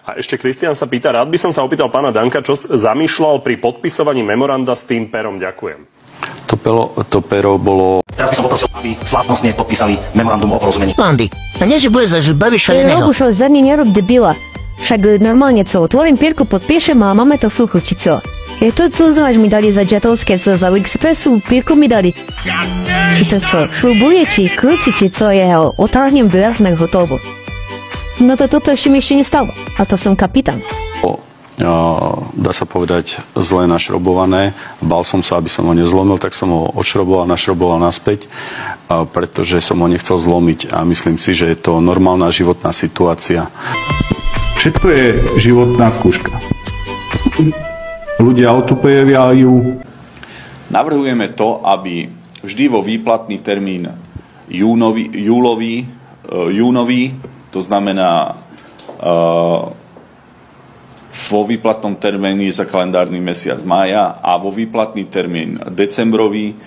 A ešte Kristián sa pýta, rád by som sa opýtal pána Danka, čo zamýšľal pri podpisovaní memoranda s tým perom. Ďakujem. To pero bolo... Teraz by som poprosil, aby slávnostne podpísali memorandum o porozumení. Landy, a nie, že bude zažiť Babiša iného. Robušo, zadni nerob debila. Však normálne co, otvorím pierku, podpíšem a máme to v sluchu, či co? Je to co zvlášť mi dali za Džatovské, co za Expressu, pierku mi dali. Či to co, šlubuje, či kruci, či co jeho, otáhnem dverh, hotovo. No to toto ešte mi nestalo. A to som kapitán. Dá sa povedať, zle našrobované. Bál som sa, aby som ho nezlomil, tak som ho našroboval naspäť, pretože som ho nechcel zlomiť a myslím si, že je to normálna životná situácia. Všetko je životná skúška. Ľudia otupevajú. Navrhujeme to, aby vždy vo výplatný termín júnový, to znamená vo výplatnom termíne za kalendárny mesiac mája a vo výplatný termín decembrový